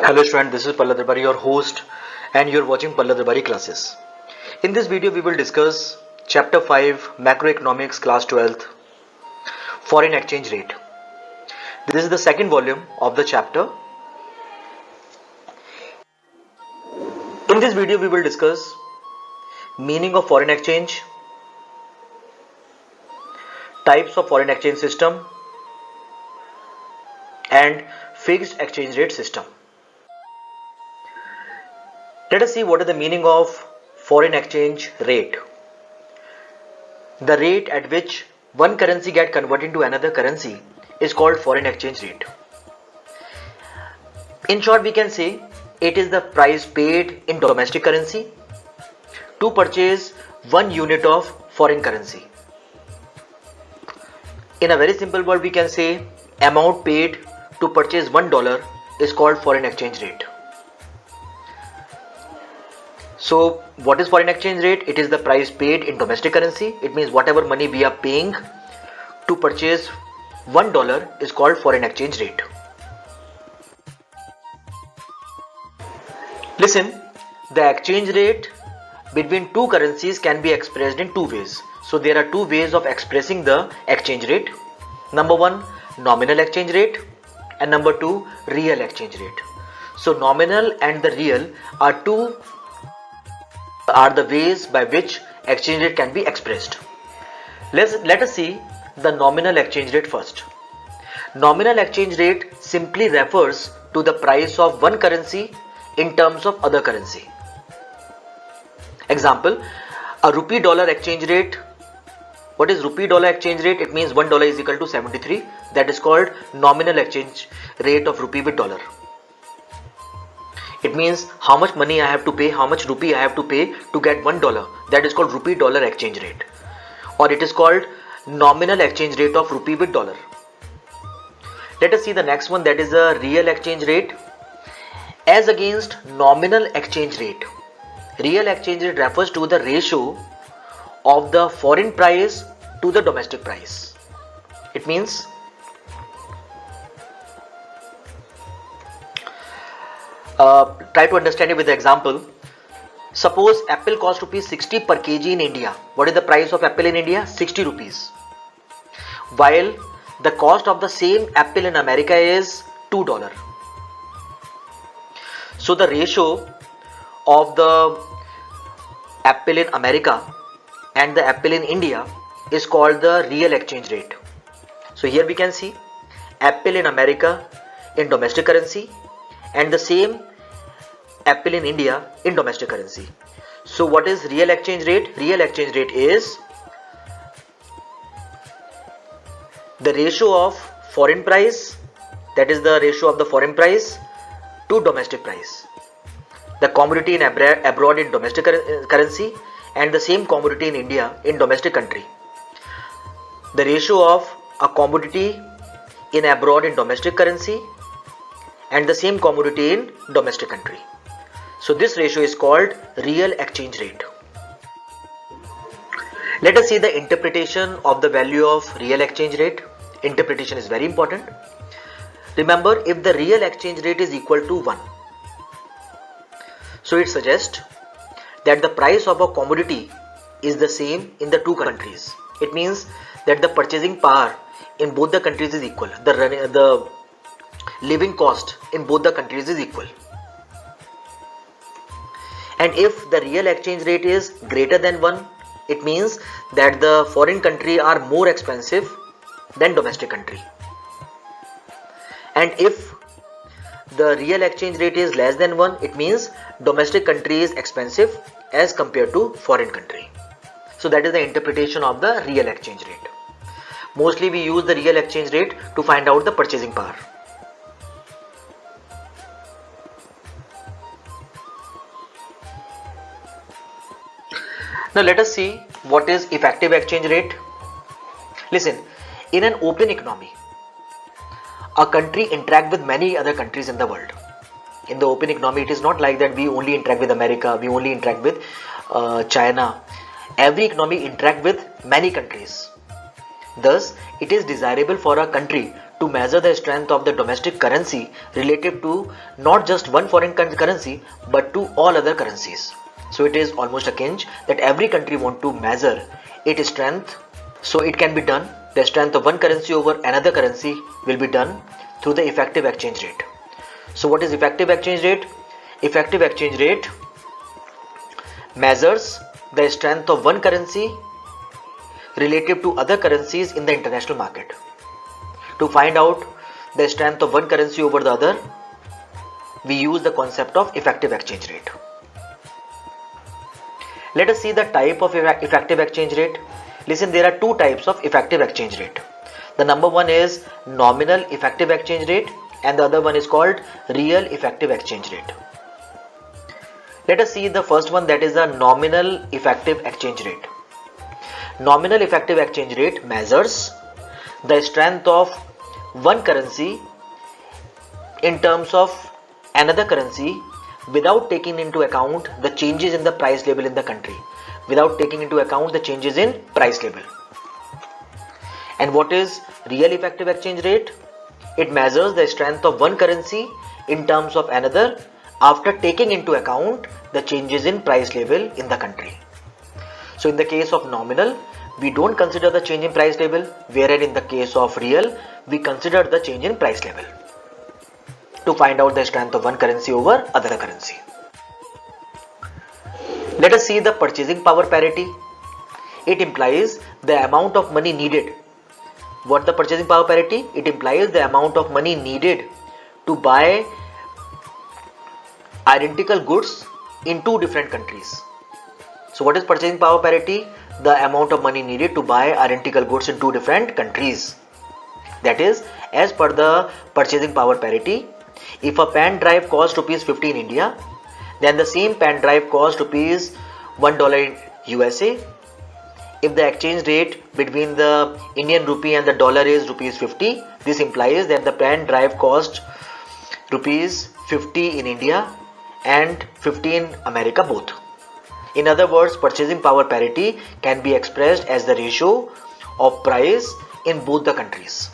Hello student, this is Palladarbari, your host, and you're watching Palladarbari classes. In this video, we will discuss Chapter 5 Macroeconomics Class 12th Foreign Exchange Rate. This is the second volume of the chapter. In this video, we will discuss meaning of foreign exchange, types of foreign exchange system, and fixed exchange rate system. Let us see what is the meaning of foreign exchange rate. The rate at which one currency gets converted into another currency is called foreign exchange rate. In short, we can say it is the price paid in domestic currency to purchase 1 unit of foreign currency. In a very simple word, we can say amount paid to purchase $1 is called foreign exchange rate. So what is foreign exchange rate? It is the price paid in domestic currency. It means whatever money we are paying to purchase $1 is called foreign exchange rate. Listen, the exchange rate between two currencies can be expressed in two ways. So there are two ways of expressing the exchange rate. Number one, nominal exchange rate, and number two, real exchange rate. So nominal and the real are the ways by which exchange rate can be expressed. Let us see the nominal exchange rate first. Nominal exchange rate simply refers to the price of one currency in terms of other currency. Example, a rupee dollar exchange rate. What is rupee dollar exchange rate? It means $1 is equal to 73. That is called nominal exchange rate of rupee with dollar. It means how much money I have to pay, how much rupee I have to pay to get $1. That is called rupee dollar exchange rate. Or it is called nominal exchange rate of rupee with dollar. Let us see the next one, that is a real exchange rate as against nominal exchange rate. Real exchange rate refers to the ratio of the foreign price to the domestic price. It means try to understand it with the example. Suppose apple cost rupees 60 per kg in India. What is the price of apple in India? 60 rupees. While the cost of the same apple in America is $2. So the ratio of the apple in America and the apple in India is called the real exchange rate. So here we can see apple in America in domestic currency and the same apple in India in domestic currency. So what is real exchange rate? Real exchange rate is the ratio of foreign price, that is the ratio of the foreign price to domestic price. The commodity in abroad in domestic currency and the same commodity in India in domestic country. The ratio of a commodity in abroad in domestic currency and the same commodity in domestic country. So this ratio is called real exchange rate. Let us see the interpretation of the value of real exchange rate. Interpretation is very important. Remember, if the real exchange rate is equal to 1, so it suggests that the price of a commodity is the same in the two countries. It means that the purchasing power in both the countries is equal. The living cost in both the countries is equal. And if the real exchange rate is greater than 1, it means that the foreign country are more expensive than domestic country. And if the real exchange rate is less than 1, it means domestic country is expensive as compared to foreign country. So that is the interpretation of the real exchange rate. Mostly we use the real exchange rate to find out the purchasing power. Now let us see what is effective exchange rate. Listen, in an open economy, a country interact with many other countries in the world. In the open economy, it is not like that we only interact with America, we only interact with China. Every economy interact with many countries. Thus, it is desirable for a country to measure the strength of the domestic currency relative to not just one foreign currency but to all other currencies. So it is almost akin that every country want to measure its strength. So it can be done. The strength of one currency over another currency will be done through the effective exchange rate. So what is effective exchange rate? Effective exchange rate measures the strength of one currency relative to other currencies in the international market. To find out the strength of one currency over the other, we use the concept of effective exchange rate. Let us see the type of effective exchange rate. Listen, there are two types of effective exchange rate. The number one is nominal effective exchange rate and the other one is called real effective exchange rate. Let us see the first one, that is the nominal effective exchange rate. Nominal effective exchange rate measures the strength of one currency in terms of another currency without taking into account the changes in the price level in the country. Without taking into account the changes in price level. And what is real effective exchange rate? It measures the strength of one currency in terms of another after taking into account the changes in price level in the country. So in the case of nominal, we don't consider the change in price level, whereas in the case of real, we consider the change in price level to find out the strength of one currency over other currency. Let us see the purchasing power parity. It implies the amount of money needed. What the purchasing power parity? It implies the amount of money needed to buy identical goods in two different countries. So what is purchasing power parity? The amount of money needed to buy identical goods in two different countries. That is, as per the purchasing power parity, if a pen drive costs rupees 50 in India, then the same pen drive costs rupees $1 in USA. If the exchange rate between the Indian rupee and the dollar is rupees 50, this implies that the pen drive costs rupees 50 in India and 50 in America both. In other words, purchasing power parity can be expressed as the ratio of price in both the countries.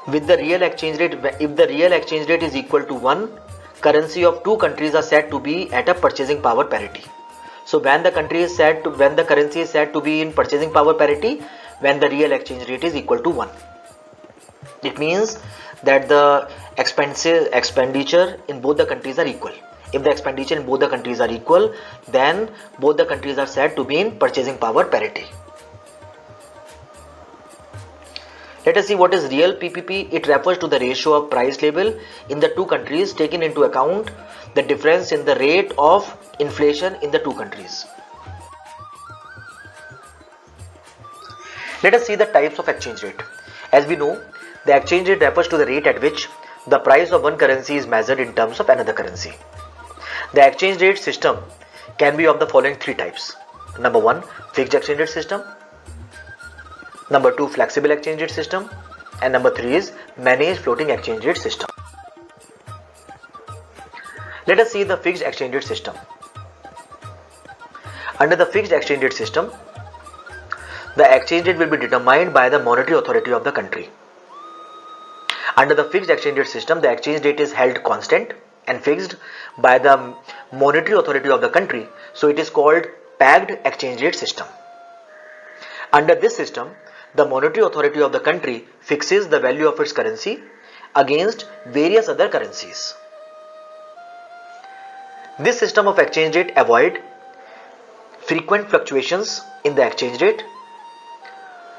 With the real exchange rate, if the real exchange rate is equal to 1, currency of two countries are said to be at a purchasing power parity. So when the currency is said to be in purchasing power parity, when the real exchange rate is equal to 1. It means that the expenditure in both the countries are equal. If the expenditure in both the countries are equal, then both the countries are said to be in purchasing power parity. Let us see what is real PPP. It refers to the ratio of price level in the two countries taking into account the difference in the rate of inflation in the two countries. Let us see the types of exchange rate. As we know, the exchange rate refers to the rate at which the price of one currency is measured in terms of another currency. The exchange rate system can be of the following three types. Number 1, fixed exchange rate system. Number 2, flexible exchange rate system. And number 3 is managed floating exchange rate system. Let us see the fixed exchange rate system. Under the fixed exchange rate system, the exchange rate will be determined by the monetary authority of the country. Under the fixed exchange rate system, the exchange rate is held constant and fixed by the monetary authority of the country. So it is called pegged exchange rate system. Under this system, the monetary authority of the country fixes the value of its currency against various other currencies. This system of exchange rate avoids frequent fluctuations in the exchange rate.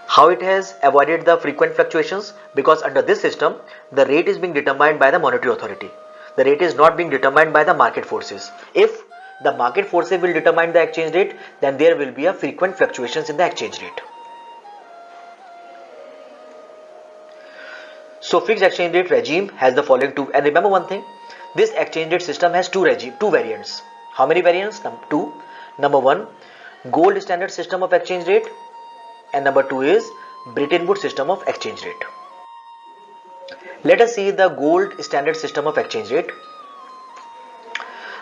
How it has avoided the frequent fluctuations? Because under this system, the rate is being determined by the monetary authority. The rate is not being determined by the market forces. If the market forces will determine the exchange rate, then there will be a frequent fluctuations in the exchange rate. So fixed exchange rate regime has the following two, and remember one thing, this exchange rate system has two variants. How many variants? Two. Number 1, gold standard system of exchange rate, and number 2 is Bretton Woods system of exchange rate. Let us see the gold standard system of exchange rate.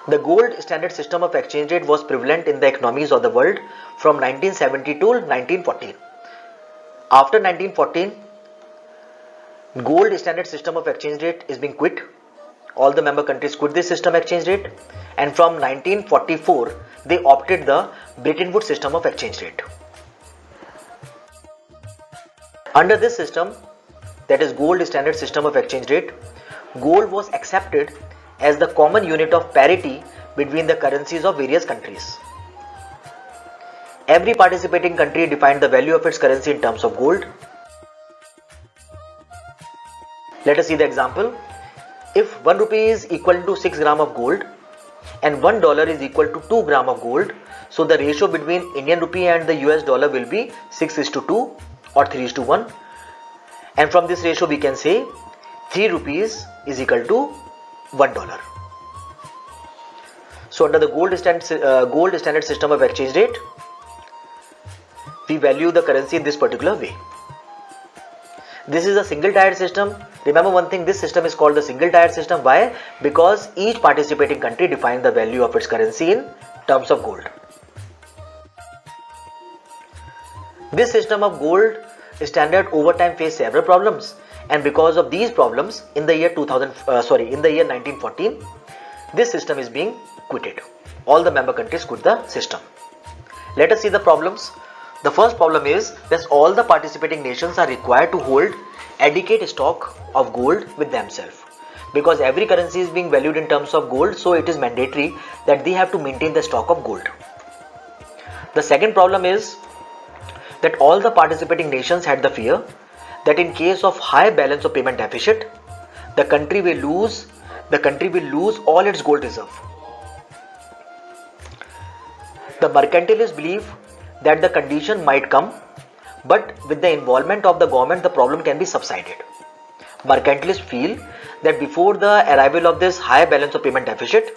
The gold standard system of exchange rate was prevalent in the economies of the world from 1970 to 1914. After 1914, gold standard system of exchange rate is being quit. All the member countries quit this system exchange rate, and from 1944 they opted the Bretton Woods system of exchange rate. Under this system, that is gold standard system of exchange rate, gold was accepted as the common unit of parity between the currencies of various countries. Every participating country defined the value of its currency in terms of gold. Let us see the example. If 1 rupee is equal to 6 gram of gold and $1 is equal to 2 gram of gold, so the ratio between Indian rupee and the US dollar will be 6:2 or 3:1, and from this ratio we can say 3 rupees is equal to $1. So under the gold standard system of exchange rate, we value the currency in this particular way. This is a single tier system. Remember one thing, this system is called the single tier system. Why? Because each participating country defines the value of its currency in terms of gold. This system of gold standard over time faced several problems, and because of these problems, in the year 1914, this system is being quitted. All the member countries quit the system. Let us see the problems. The first problem is that all the participating nations are required to hold adequate stock of gold with themselves. Because every currency is being valued in terms of gold, so it is mandatory that they have to maintain the stock of gold. The second problem is that all the participating nations had the fear that in case of high balance of payment deficit, the country will lose all its gold reserve. The mercantilists believe that the condition might come, but with the involvement of the government, the problem can be subsided. Mercantilists feel that before the arrival of this high balance of payment deficit,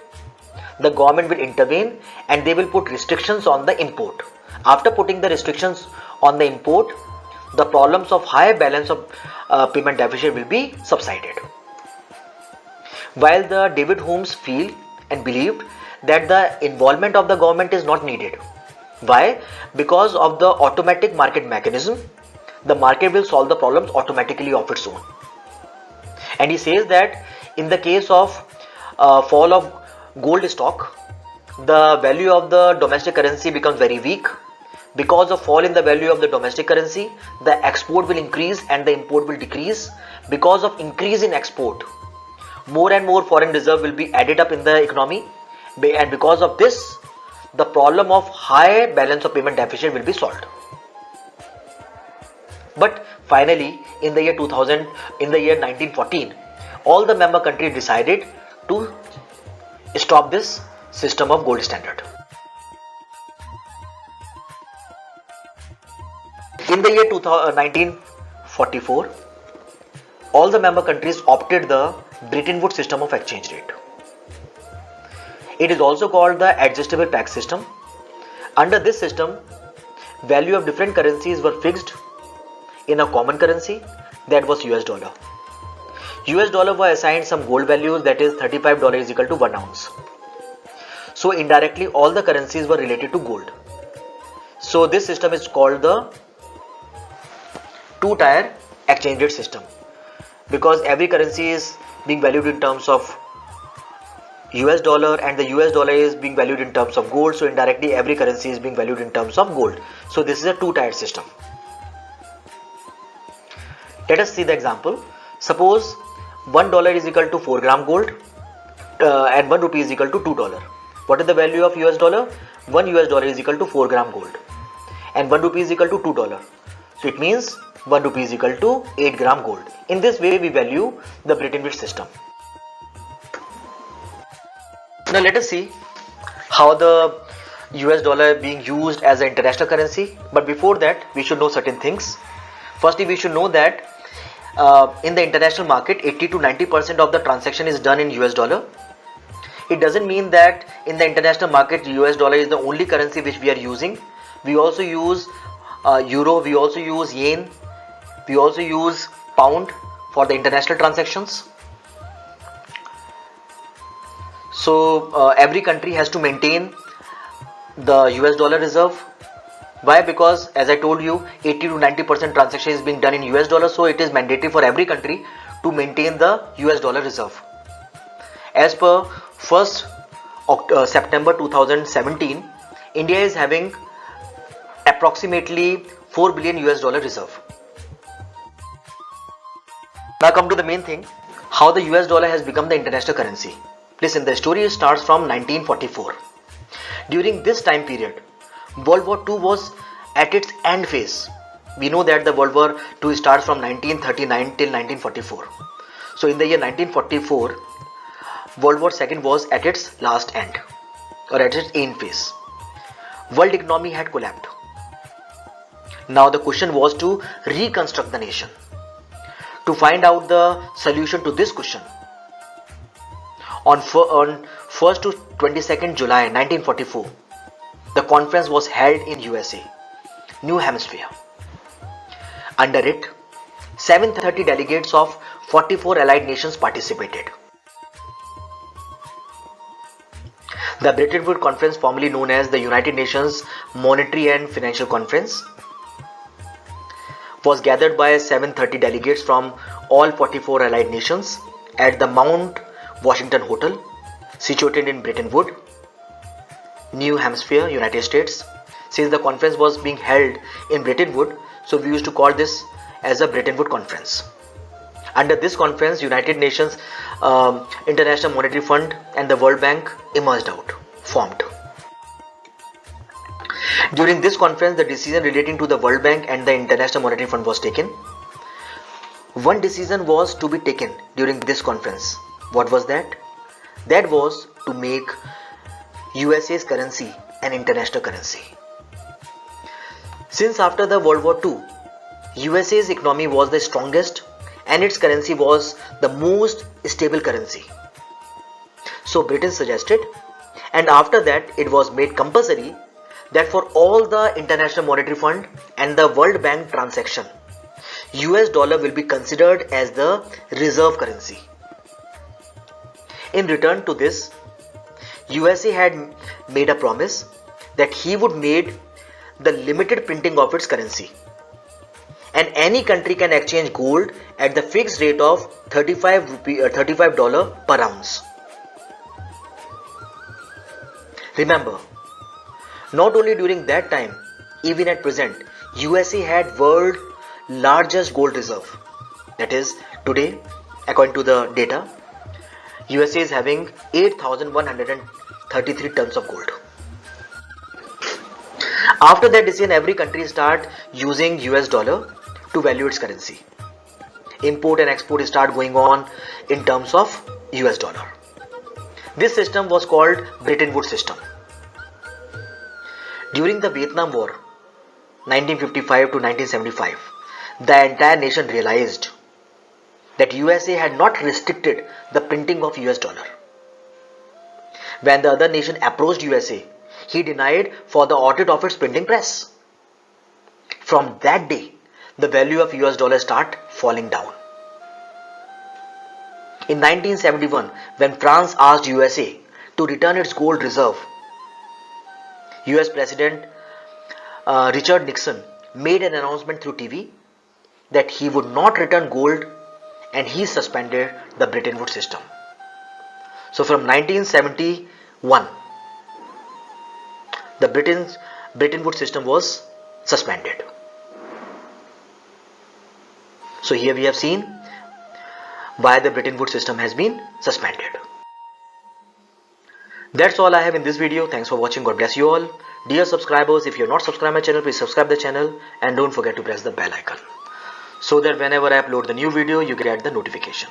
the government will intervene and they will put restrictions on the import. After putting the restrictions on the import, the problems of high balance of payment deficit will be subsided. While the David Holmes feel and believed that the involvement of the government is not needed. Why? Because of the automatic market mechanism, the market will solve the problems automatically of its own. And he says that in the case of fall of gold stock, the value of the domestic currency becomes very weak. Because of fall in the value of the domestic currency, the export will increase and the import will decrease. Because of increase in export, more and more foreign reserve will be added up in the economy, and because of this, the problem of high balance of payment deficit will be solved. But finally, in the year 1914, all the member countries decided to stop this system of gold standard. In the year 1944, all the member countries opted the Bretton Woods system of exchange rate. It is also called the adjustable peg system. Under this system, value of different currencies were fixed in a common currency, that was US dollar. US dollar were assigned some gold values, that is $35 is equal to 1 ounce. So indirectly all the currencies were related to gold. So this system is called the two-tier exchange rate system, because every currency is being valued in terms of US dollar and the US dollar is being valued in terms of gold, so indirectly every currency is being valued in terms of gold. So this is a two-tier system. Let us see the example. Suppose $1 is equal to 4 gram gold and 1 rupee is equal to $2. What is the value of US dollar? 1 US dollar is equal to 4 gram gold and 1 rupee is equal to $2. So it means 1 rupee is equal to 8 gram gold. In this way we value the Bretton Woods system. Now let us see how the US dollar being used as an international currency. But before that, we should know certain things. Firstly, we should know that in the international market, 80 to 90% of the transaction is done in US dollar. It doesn't mean that in the international market, US dollar is the only currency which we are using. We also use euro, we also use yen, we also use pound for the international transactions. So every country has to maintain the US dollar reserve. Why? Because as I told you, 80 to 90% transaction is being done in US dollar, so it is mandatory for every country to maintain the US dollar reserve. As per 1st September 2017, India is having approximately 4 billion US dollar reserve. Now come to the main thing, how the US dollar has become the international currency. Listen, the story starts from 1944. During this time period, World War II was at its end phase. We know that the World War II starts from 1939 till 1944. So in the year 1944, World War II was at its last end, or at its end phase. World economy had collapsed. Now the question was to reconstruct the nation. To find out the solution to this question, on 1st to 22nd July 1944, the conference was held in USA, New Hampshire. Under it, 730 delegates of 44 allied nations participated. The Bretton Woods Conference, formerly known as the United Nations Monetary and Financial Conference, was gathered by 730 delegates from all 44 allied nations at the Mount Washington Hotel, situated in Bretton Woods, New Hampshire, United States. Since the conference was being held in Bretton Woods, so we used to call this as a Bretton Woods Conference. Under this conference, United Nations International Monetary Fund and the World Bank formed. During this conference, the decision relating to the World Bank and the International Monetary Fund was taken. One decision was to be taken during this conference. What was that? That was to make USA's currency an international currency. Since after the World War II, USA's economy was the strongest and its currency was the most stable currency. So Britain suggested, and after that it was made compulsory, that for all the International Monetary Fund and the World Bank transaction, US dollar will be considered as the reserve currency. In return to this, USA had made a promise that he would make the limited printing of its currency, and any country can exchange gold at the fixed rate of $35 per ounce. Remember, not only during that time, even at present, USA had world's largest gold reserve. That is, today, according to the data, USA is having 8,133 tons of gold. After that decision, every country start using US dollar to value its currency. Import and export start going on in terms of US dollar. This system was called Bretton Woods system. During the Vietnam War, 1955 to 1975, the entire nation realized that USA had not restricted the printing of US dollar. When the other nation approached USA, he denied for the audit of its printing press. From that day, the value of US dollar start falling down. In 1971, when France asked USA to return its gold reserve, US President Richard Nixon made an announcement through TV that he would not return gold, and he suspended the Bretton Woods system. So from 1971, the Bretton Woods system was suspended. So here we have seen why the Bretton Woods system has been suspended. That's all I have in this video. Thanks for watching. God bless you all. Dear subscribers, if you have not subscribed my channel, please subscribe the channel and don't forget to press the bell icon, so that whenever I upload the new video, you get the notification.